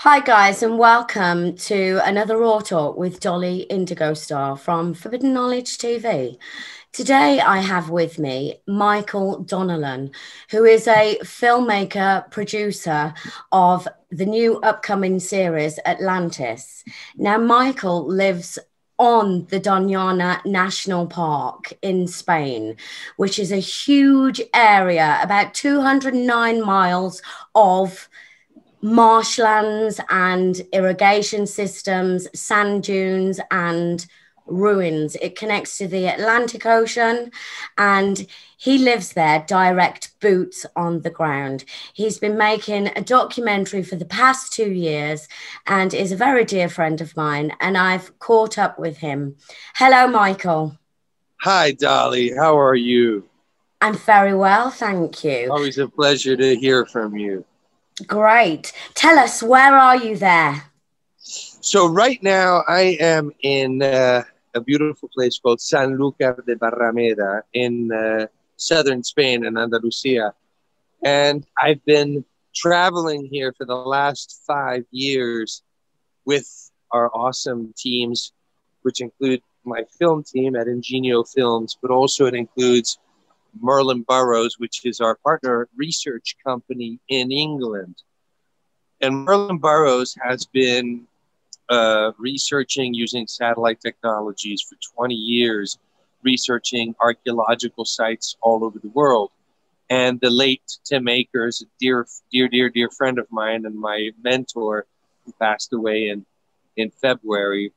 Hi guys, and welcome to another Raw Talk with Dollie IndigoStar from Forbidden Knowledge TV. Today I have with me Michael Donnellan, who is a filmmaker, producer of the new upcoming series Atlantis. Now Michael lives on the Donana National Park in Spain, which is a huge area, about 209 miles of marshlands and irrigation systems, sand dunes and ruins. It connects to the Atlantic Ocean, and he lives there, direct boots on the ground. He's been making a documentary for the past 2 years and is a very dear friend of mine, and I've caught up with him. Hello, Michael. Hi, Dolly. How are you? I'm very well, thank you. Always a pleasure to hear from you. Great. Tell us, where are you there? So right now I am in a beautiful place called Sanlúcar de Barrameda in southern Spain in Andalusia. And I've been traveling here for the last 5 years with our awesome teams, which include my film team at Ingenio Films, but also it includes Merlin Burrows, which is our partner research company in England. And Merlin Burrows has been researching using satellite technologies for 20 years, researching archaeological sites all over the world. And the late Tim Akers, a dear friend of mine and my mentor, who passed away in February,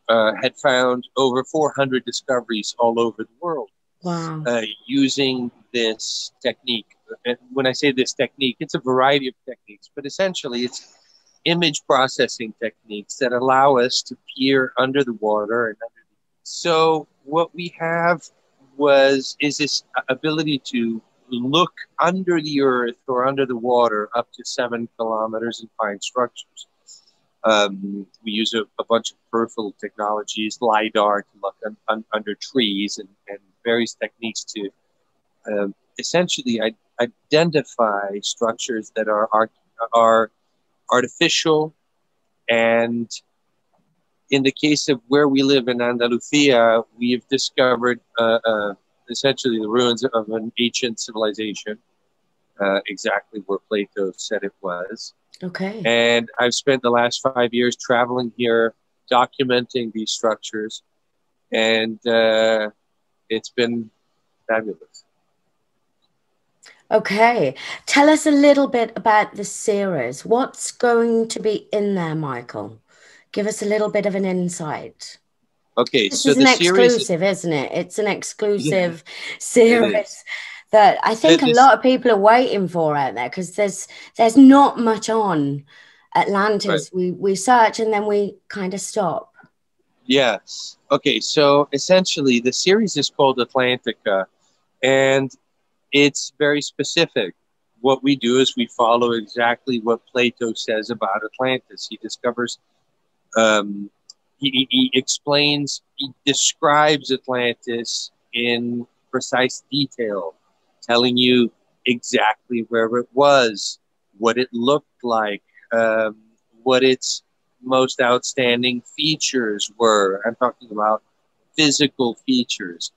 had found over 400 discoveries all over the world. Wow. Using this technique. And when I say this technique, it's a variety of techniques, but essentially it's image processing techniques that allow us to peer under the water and underneath. So what we have is this ability to look under the earth or under the water up to 7 kilometers and find structures. We use a bunch of peripheral technologies, LiDAR to look under trees and various techniques to essentially identify structures that are artificial. And in the case of where we live in Andalusia, we've discovered essentially the ruins of an ancient civilization, exactly where Plato said it was. Okay. And I've spent the last 5 years traveling here, documenting these structures, and it's been fabulous. Okay. Tell us a little bit about the series. What's going to be in there, Michael? Give us a little bit of an insight. Okay, This so is the an series, exclusive, isn't it? It's an exclusive series that I think a It is. lot of people are waiting for out there, because there's not much on Atlantis. Right. We search and then we kind of stop. Yes. Okay, so essentially the series is called Atlantica, and it's very specific. What we do is we follow exactly what Plato says about Atlantis. He discovers, he explains, he describes Atlantis in precise detail, telling you exactly where it was, what it looked like, what its most outstanding features were. I'm talking about physical features.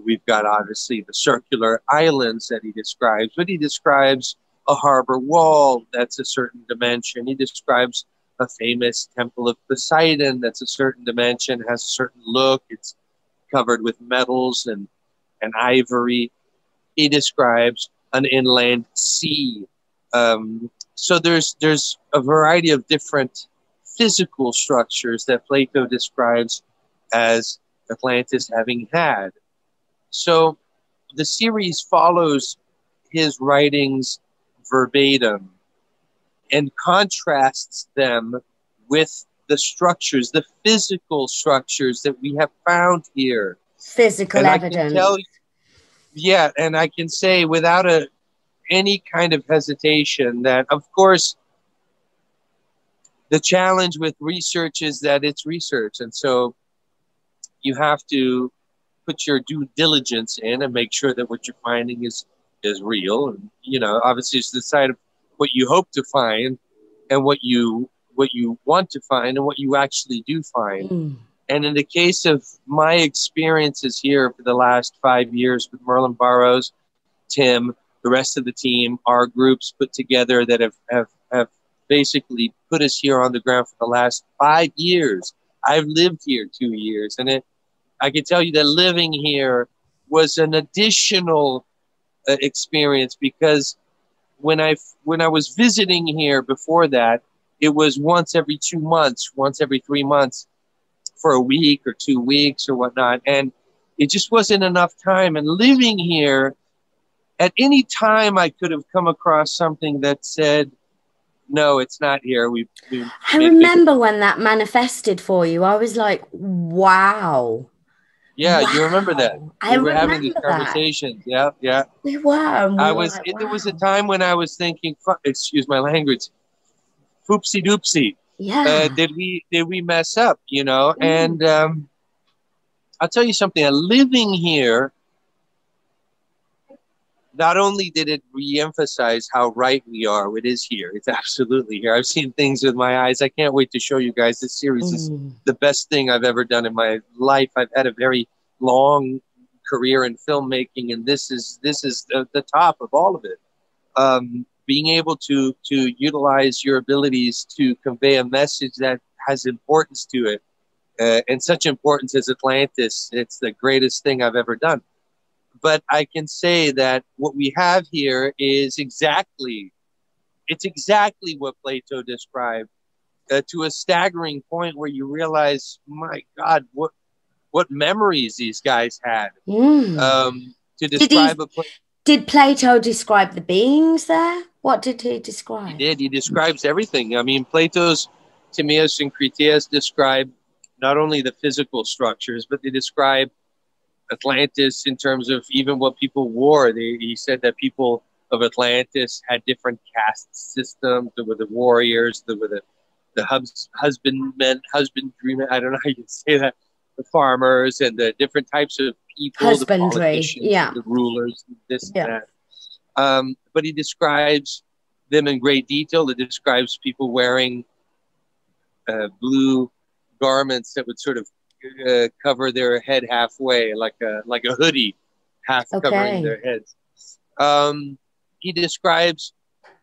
We've got obviously the circular islands that he describes, but he describes a harbor wall that's a certain dimension. He describes a famous temple of Poseidon that's a certain dimension, has a certain look. It's covered with metals and ivory. He describes an inland sea. So there's a variety of different physical structures that Plato describes as Atlantis having had. So the series follows his writings verbatim and contrasts them with the structures, the physical structures that we have found here. Physical evidence. Yeah, and I can say without any kind of hesitation that, of course, the challenge with research is that it's research. And so you have to put your due diligence in and make sure that what you're finding is real. And, you know, obviously it's the side of what you hope to find, and what you want to find and what you actually do find. Mm. And in the case of my experiences here for the last 5 years with Merlin Burrows, Tim, the rest of the team, our groups put together that have basically put us here on the ground for the last 5 years. I've lived here 2 years, and I can tell you that living here was an additional experience, because when I was visiting here before that, it was once every 2 months, once every 3 months, for a week or 2 weeks or whatnot, and it just wasn't enough time. And living here, at any time I could have come across something that said, no, it's not here. I remember when that manifested for you. I was like, wow. Yeah, Wow. you remember that. I We were having these remember conversations. Yeah, yeah. We were. And we I were was. like, There was a wow. time when I was thinking, excuse my language, foopsie doopsie. Yeah. Did we mess up? You know? Mm. And I'll tell you something. Living here, not only did it re-emphasize how right we are, it is here. It's absolutely here. I've seen things with my eyes. I can't wait to show you guys. This series is the best thing I've ever done in my life. I've had a very long career in filmmaking, and this is the top of all of it. Being able to utilize your abilities to convey a message that has importance to it, and such importance as Atlantis, it's the greatest thing I've ever done. But I can say that what we have here is exactly what Plato described, to a staggering point where you realize, my God, what memories these guys had. To describe did Plato describe the beings there? What did he describe? He did. He describes everything. I mean, Plato's Timaeus and Critias describe not only the physical structures, but they describe Atlantis in terms of even what people wore. He said that people of Atlantis had different caste systems. There were the warriors, there were the husbandrymen. I don't know how you say that. The farmers and the different types of people, husbandry, the politicians, the rulers, this and that. But he describes them in great detail. It describes people wearing blue garments that would sort of cover their head halfway, like a hoodie, half covering their heads. He describes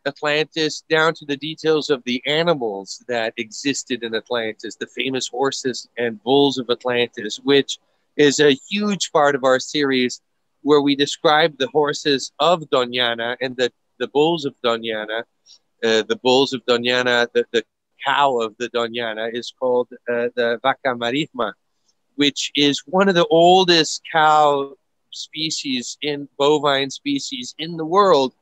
Atlantis down to the details of the animals that existed in Atlantis, the famous horses and bulls of Atlantis, which is a huge part of our series, where we describe the horses of Donnellan and the bulls of Donnellan. The bulls of Donnellan, the cow of the Donnellan is called the Vaca Maritma, which is one of the oldest cow species, bovine species in the world.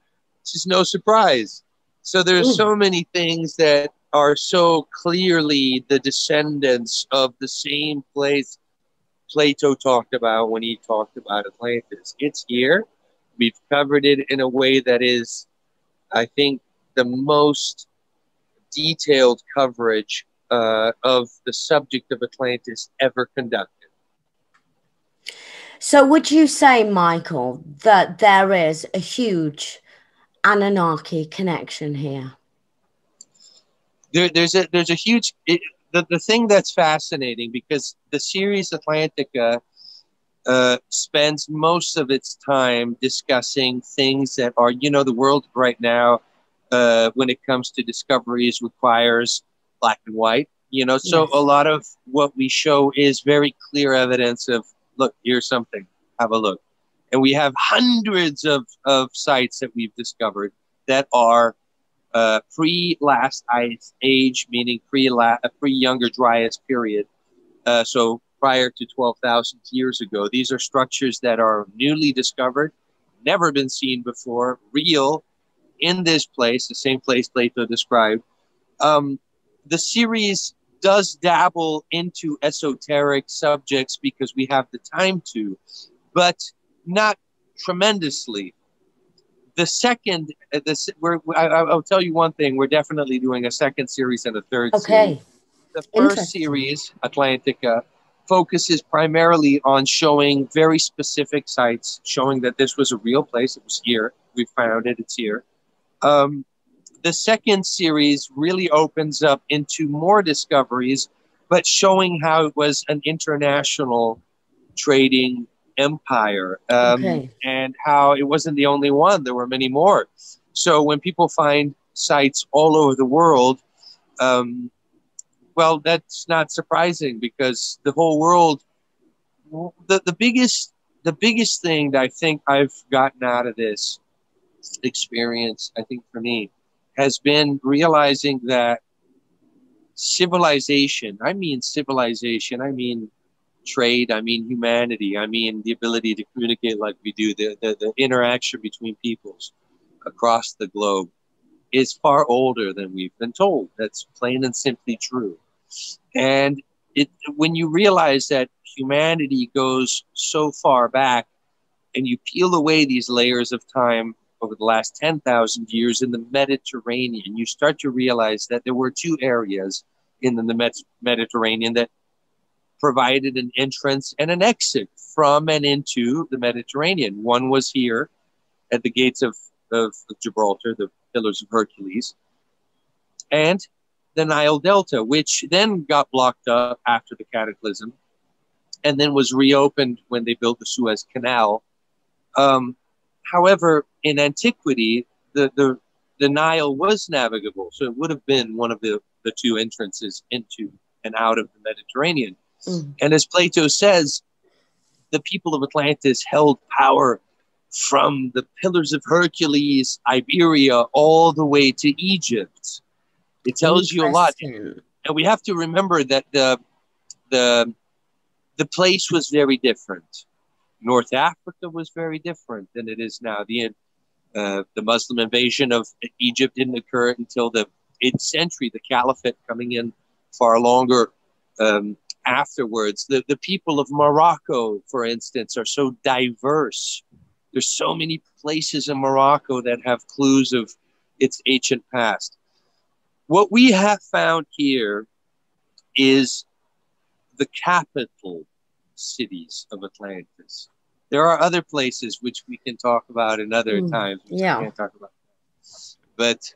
This is no surprise. So there's so many things that are so clearly the descendants of the same place Plato talked about when he talked about Atlantis. It's here. We've covered it in a way that is, I think, the most detailed coverage of the subject of Atlantis ever conducted. So would you say, Michael, that there is a huge Anunnaki connection here? There's a huge... The thing that's fascinating, because the series Atlantica spends most of its time discussing things that are, the world right now, when it comes to discoveries, requires black and white, so a lot of what we show is very clear evidence of, look, here's something, have a look. And we have hundreds of sites that we've discovered that are pre-last ice age, meaning pre-younger Dryas period. So prior to 12,000 years ago. These are structures that are newly discovered, never been seen before, real, in this place, the same place Plato described. The series does dabble into esoteric subjects because we have the time to, but not tremendously. The second, I'll tell you one thing, we're definitely doing a second series and a third series. The first series, Atlantica, focuses primarily on showing very specific sites, showing that this was a real place. It was here. We found it. It's here. the second series really opens up into more discoveries, but showing how it was an international trading empire, Okay. and how it wasn't the only one. There were many more. So when people find sites all over the world, well, that's not surprising, because the whole world, the biggest thing that I think I've gotten out of this experience, I think for me, has been realizing that civilization, I mean trade, I mean humanity, I mean the ability to communicate like we do, the interaction between peoples across the globe, is far older than we've been told. That's plain and simply true. And when you realize that humanity goes so far back, and you peel away these layers of time over the last 10,000 years in the Mediterranean, you start to realize that there were two areas in the Mediterranean that provided an entrance and an exit from and into the Mediterranean. One was here at the gates of Gibraltar, the Pillars of Hercules, and the Nile Delta, which then got blocked up after the cataclysm and then was reopened when they built the Suez Canal. However, in antiquity, the Nile was navigable, so it would have been one of the two entrances into and out of the Mediterranean. And as Plato says, the people of Atlantis held power from the Pillars of Hercules, Iberia, all the way to Egypt. It tells you a lot. And we have to remember that the place was very different. North Africa was very different than it is now. The Muslim invasion of Egypt didn't occur until the 8th century, the Caliphate coming in far longer afterwards. The people of Morocco, for instance, are so diverse. There's so many places in Morocco that have clues of its ancient past. What we have found here is the capital cities of Atlantis. There are other places which we can talk about in other times. Yeah. We can't talk about. But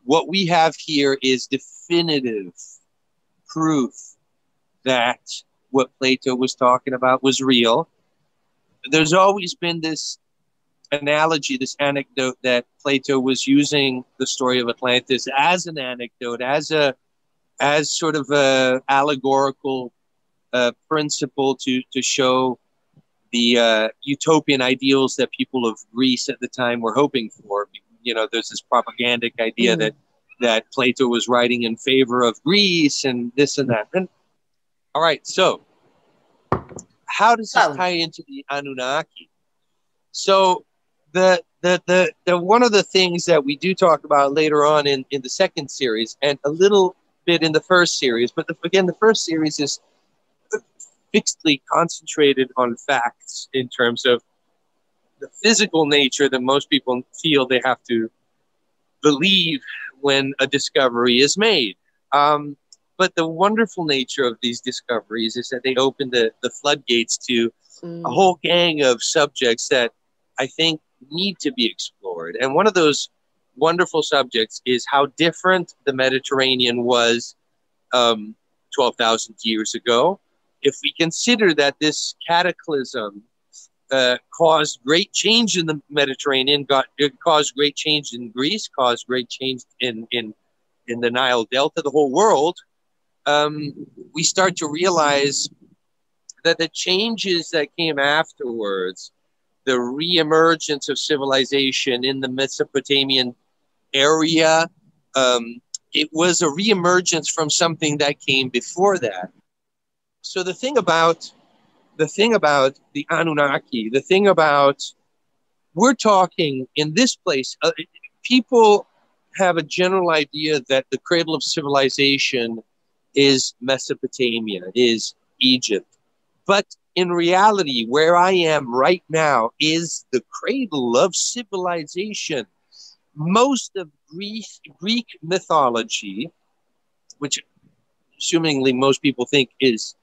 what we have here is definitive proof that what Plato was talking about was real. There's always been this analogy, this anecdote, that Plato was using the story of Atlantis as an anecdote, as sort of a allegorical principle to show the utopian ideals that people of Greece at the time were hoping for. You know, there's this propagandic idea that Plato was writing in favor of Greece and this and that. And all right, so how does this tie into the Anunnaki? So the one of the things that we do talk about later on in the second series, and a little bit in the first series, but again, the first series is fixedly concentrated on facts in terms of the physical nature that most people feel they have to believe when a discovery is made. But the wonderful nature of these discoveries is that they open the floodgates to a whole gang of subjects that I think need to be explored. And one of those wonderful subjects is how different the Mediterranean was 12,000 years ago. If we consider that this cataclysm caused great change in the Mediterranean, caused great change in Greece, caused great change in the Nile Delta, the whole world, we start to realize that the changes that came afterwards, the reemergence of civilization in the Mesopotamian area, it was a reemergence from something that came before that. So the thing about the Anunnaki, the thing about, we're talking in this place, people have a general idea that the cradle of civilization is Mesopotamia, is Egypt. But in reality, where I am right now is the cradle of civilization. Most of Greek mythology, which assumingly most people think is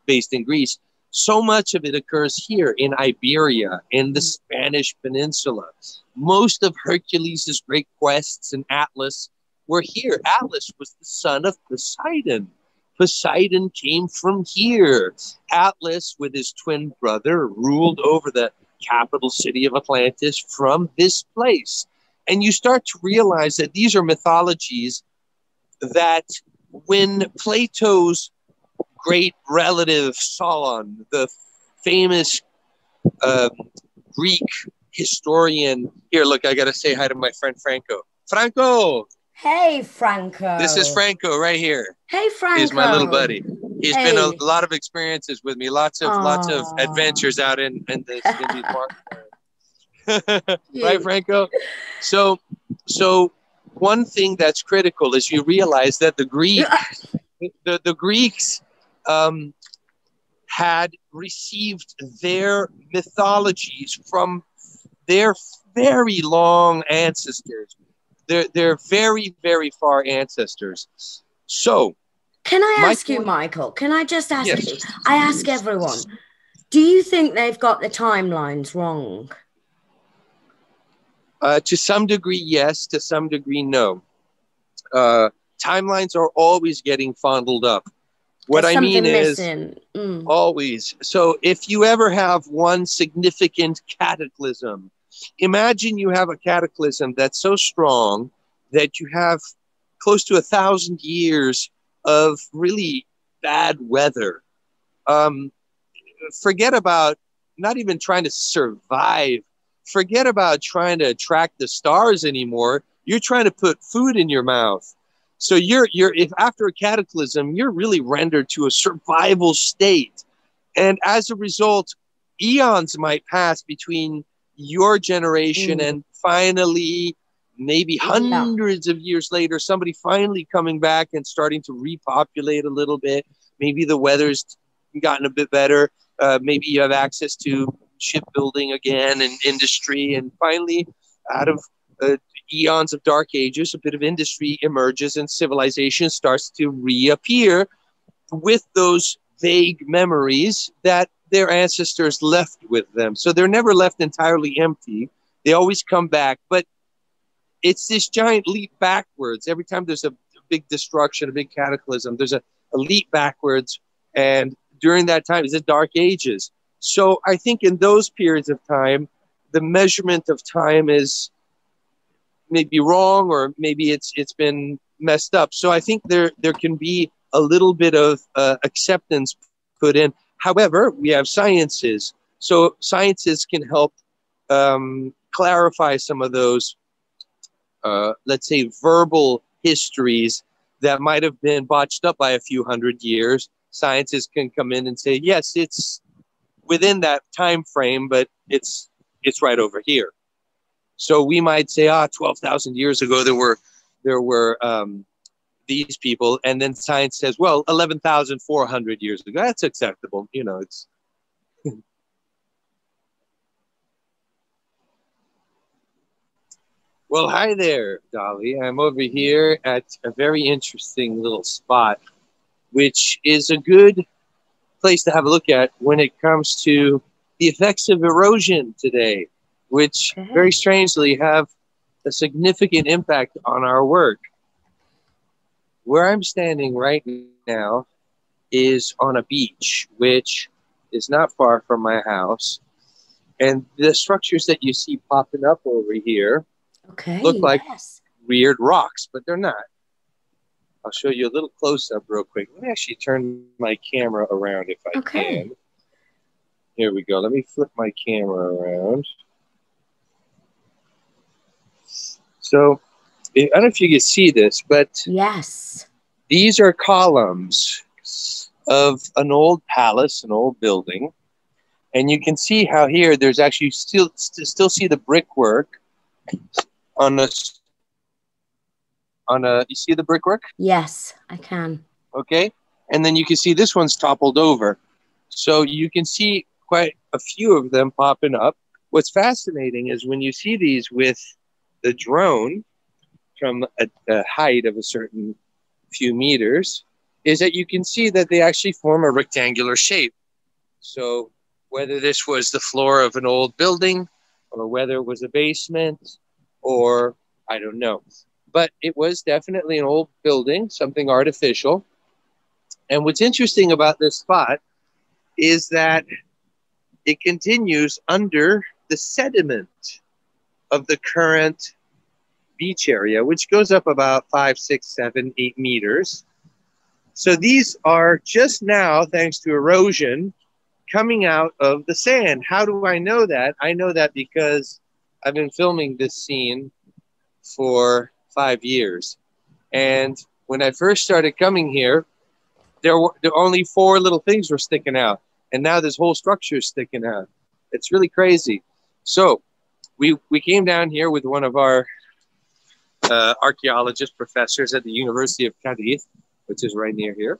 based in Greece, So much of it occurs here in Iberia, in the Spanish Peninsula. Most of Hercules' great quests and Atlas were here. Atlas was the son of Poseidon. Poseidon came from here. Atlas, with his twin brother, ruled over the capital city of Atlantis from this place. And you start to realize that these are mythologies that when Plato's great relative Solon, the famous Greek historian. Here, look, I got to say hi to my friend Franco. Franco! Hey, Franco. This is Franco right here. Hey, Franco. He's my little buddy. He's been a lot of experiences with me, lots of adventures out in these parks. Right, Franco? So one thing that's critical is you realize that the Greeks had received their mythologies from their very long ancestors, their very, very far ancestors. So, can I ask you, Michael? Can I just ask you? I ask everyone. Do you think they've got the timelines wrong? To some degree, yes. To some degree, no. Timelines are always getting fondled up. What I mean is always. So if you ever have one significant cataclysm, imagine you have a cataclysm that's so strong that you have close to 1,000 years of really bad weather. Forget about not even trying to survive. Forget about trying to track the stars anymore. You're trying to put food in your mouth. So if after a cataclysm, you're really rendered to a survival state. And as a result, eons might pass between your generation and finally, maybe hundreds of years later, somebody finally coming back and starting to repopulate a little bit. Maybe the weather's gotten a bit better. Maybe you have access to shipbuilding again and industry. And finally, out of eons of dark ages, a bit of industry emerges and civilization starts to reappear with those vague memories that their ancestors left with them. So they're never left entirely empty. They always come back, but it's this giant leap backwards. Every time there's a big destruction, a big cataclysm, there's a leap backwards. And during that time is the dark ages. So I think in those periods of time, the measurement of time is maybe wrong, or maybe it's been messed up. So I think there can be a little bit of acceptance put in. However, we have sciences. So sciences can help clarify some of those, let's say, verbal histories that might have been botched up by a few hundred years. Sciences can come in and say, yes, it's within that time frame, but it's right over here. So we might say, 12,000 years ago, there were these people. And then science says, well, 11,400 years ago, that's acceptable. You know, it's. Well, hi there, Dolly. I'm over here at a very interesting little spot, which is a good place to have a look at when it comes to the effects of erosion today, which very strangely have a significant impact on our work. Where I'm standing right now is on a beach, which is not far from my house. And the structures that you see popping up over here look like weird rocks, but they're not. I'll show you a little close-up real quick. Let me actually turn my camera around if I can. Here we go. Let me flip my camera around. So, I don't know if you can see this, but these are columns of an old palace, an old building. And you can see how here there's actually still see the brickwork on a, you see the brickwork? Yes, I can. Okay. And then you can see this one's toppled over. So you can see quite a few of them popping up. What's fascinating is when you see these with the drone from a height of a certain few meters, is that you can see that they actually form a rectangular shape. So whether this was the floor of an old building or whether it was a basement or I don't know. But it was definitely an old building, something artificial. And what's interesting about this spot is that it continues under the sediment of the current beach area, which goes up about 5, 6, 7, 8 meters. So these are just now, thanks to erosion, coming out of the sand. How do I know that? I know that because I've been filming this scene for 5 years. And when I first started coming here, there were only 4 little things were sticking out. And now this whole structure is sticking out. It's really crazy. So we came down here with one of our archaeologist professors at the University of Cadiz, which is right near here.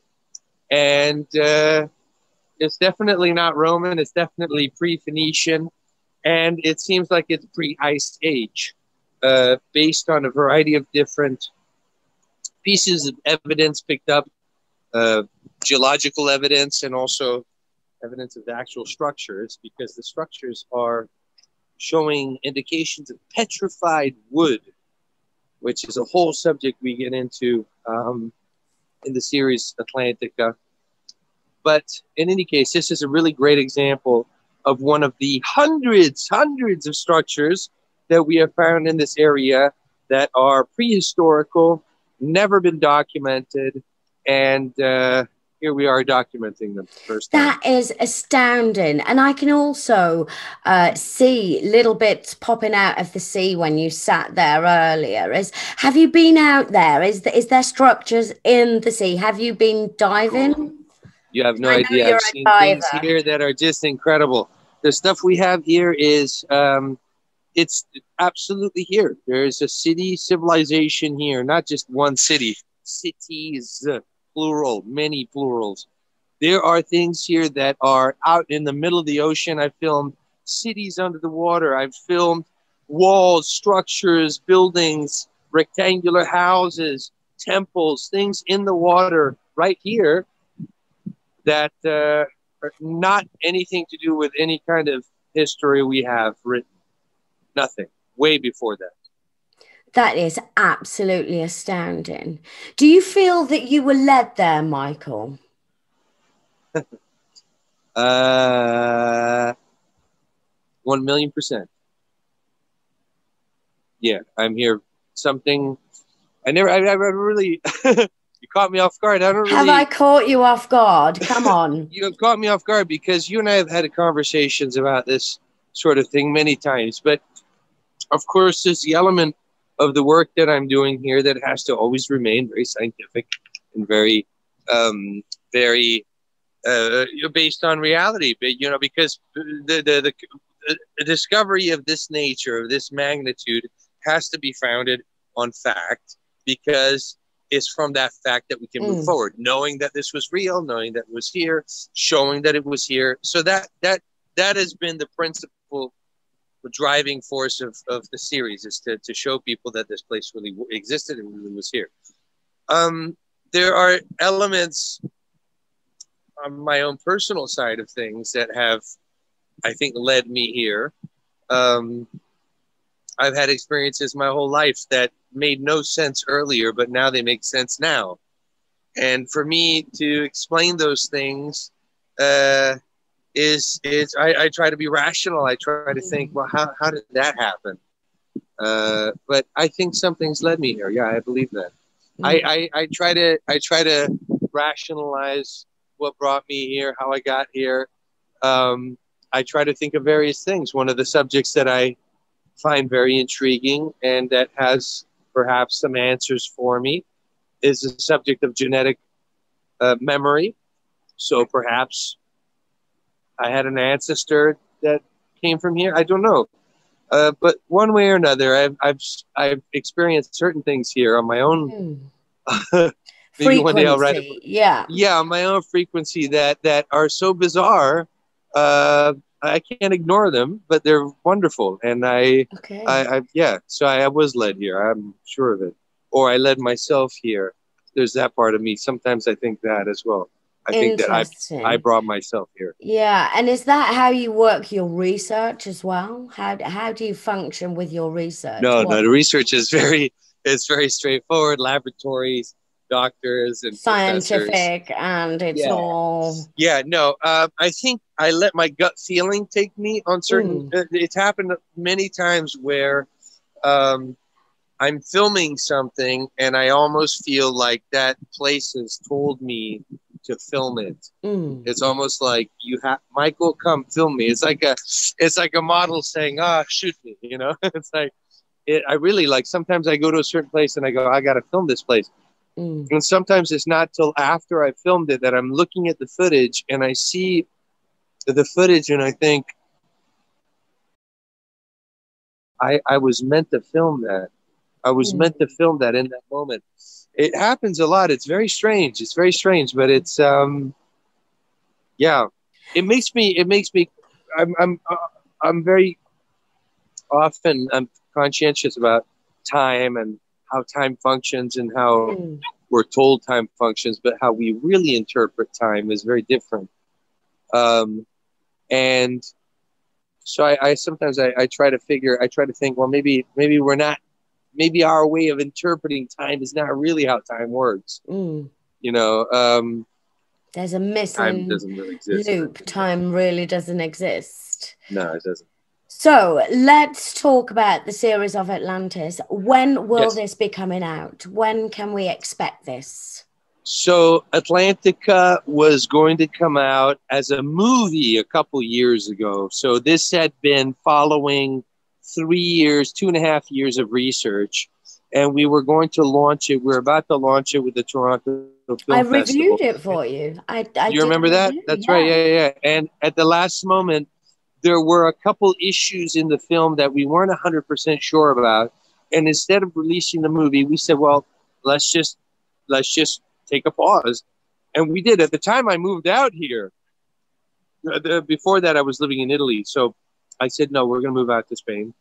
And it's definitely not Roman. It's definitely pre-Phoenician. And it seems like it's pre-Ice Age, based on a variety of different pieces of evidence picked up, geological evidence, and also evidence of the actual structures, because the structures are showing indications of petrified wood, which is a whole subject we get into in the series Atlantica. But in any case, this is a really great example of one of the hundreds of structures that we have found in this area that are prehistorical, never been documented, and here we are documenting them first time. That is astounding. And I can also see little bits popping out of the sea when you sat there earlier. Have you been out there? Is there structures in the sea? Have you been diving? You have no idea. I've seen things here that are just incredible. The stuff we have here is, it's absolutely here. There's a city civilization here, not just one city. Cities, plural, many plurals. There are things here that are out in the middle of the ocean. I've filmed cities under the water. I've filmed walls, structures, buildings, rectangular houses, temples, things in the water right here that are not anything to do with any kind of history we have written. Nothing. Way before that. That is absolutely astounding. Do you feel that you were led there, Michael? 1,000,000%. Yeah, I'm here. Something I never really you caught me off guard. I don't really. Have I caught you off guard? Come on. You have caught me off guard because you and I have had conversations about this sort of thing many times. But of course, there's the element of the work that I'm doing here that has to always remain very scientific and very, based on reality. But because the discovery of this nature, of this magnitude, has to be founded on fact, because it's from that fact that we can move forward, knowing that this was real, knowing that it was here, showing that it was here. So that has been the principal driving force of the series, is to show people that this place really existed and really was here. There are elements on my own personal side of things that have, I think, led me here. I've had experiences my whole life that made no sense earlier, but now they make sense now. And for me to explain those things I try to be rational. I try to think, well, how did that happen? But I think something's led me here. Yeah, I believe that. I try to rationalize what brought me here, how I got here. I try to think of various things. One of the subjects that I find very intriguing and that has perhaps some answers for me is the subject of genetic memory. So perhaps I had an ancestor that came from here. I don't know. But one way or another, I've experienced certain things here on my own. Maybe one day I'll write a book. Yeah, on my own frequency that are so bizarre. I can't ignore them, but they're wonderful. And so I was led here. I'm sure of it. Or I led myself here. There's that part of me. Sometimes I think that as well. I think that I Interesting. brought myself here. Yeah, and is that how you work your research as well? How do you function with your research? No, What no, the research is it's very straightforward. Laboratories, doctors, and professors. scientific and it's Yeah, all yeah. No, I think I let my gut feeling take me on certain. mm, It's happened many times where um, I'm filming something and I almost feel like that place has told me to film it. mm, It's almost like you have Michael, come film me. It's like a model saying, "Ah, shoot me," you know. It's like I really like. Sometimes I go to a certain place and I go, "I got to film this place," mm. and sometimes it's not till after I filmed it that I'm looking at the footage and I see the footage and I think I was meant to film that. I was meant to Mm. film that in that moment. It happens a lot. It's very strange. It's very strange, but it's yeah. It makes me I'm very often I'm conscientious about time and how time functions and how Mm. we're told time functions, but how we really interpret time is very different. And so I sometimes I try to think, well, maybe we're not, maybe our way of interpreting time is not really how time works. Mm. You know, There's a time missing doesn't really exist. loop. Time really doesn't exist. No, it doesn't. So let's talk about the series of Atlantis. When will Yes. this be coming out? When can we expect this? So Atlantica was going to come out as a movie a couple years ago. So this had been following 3 years, 2.5 years of research. And we were going to launch it. We're about to launch it with the Toronto I Film Festival. reviewed it for you. I You did remember a that? review, That's yeah. right. Yeah. And at the last moment, there were a couple issues in the film that we weren't 100% sure about. And instead of releasing the movie, we said, well, let's just take a pause. And we did. At the time I moved out here. Before that, I was living in Italy. So I said, no, we're going to move out to Spain.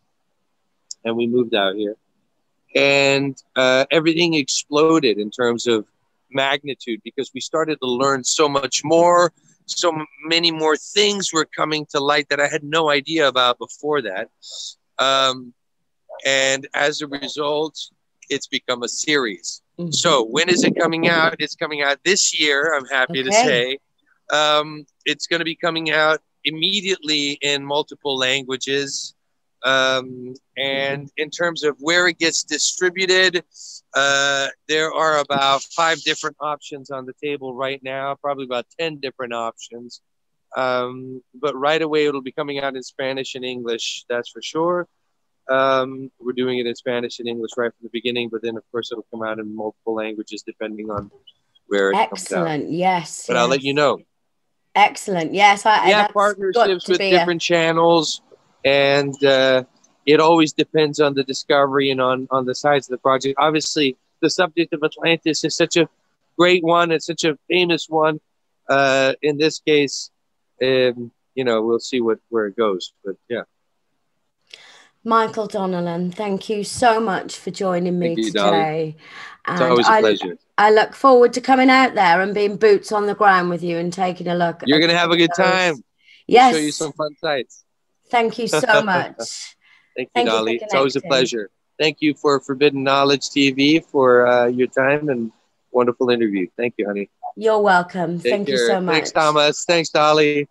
And we moved out here. And everything exploded in terms of magnitude because we started to learn so much more. So many more things were coming to light that I had no idea about before that. And as a result, it's become a series. Mm-hmm. So when is it coming out? It's coming out this year, I'm happy to say. It's going to be coming out immediately in multiple languages. And in terms of where it gets distributed, there are about 5 different options on the table right now, probably about 10 different options. But right away, it'll be coming out in Spanish and English, that's for sure. We're doing it in Spanish and English right from the beginning, but then, of course, it'll come out in multiple languages depending on where it comes out. Excellent, yes. But I'll let you know. Excellent, yes. We have partnerships with different channels, and it always depends on the discovery and on the size of the project. Obviously, the subject of Atlantis is such a great one. It's such a famous one. In this case, you know, we'll see where it goes. But yeah. Michael Donnellan, thank you so much for joining me today. It's always a pleasure. I look forward to coming out there and being boots on the ground with you and taking a look. You're going to have a good time. Yes. We'll show you some fun sights. Thank you so much. Thank you, Dollie. It's always a pleasure. Thank you for Forbidden Knowledge TV for your time and wonderful interview. Thank you, honey. You're welcome. Thank you so much. Thanks, Thomas. Thanks, Dollie.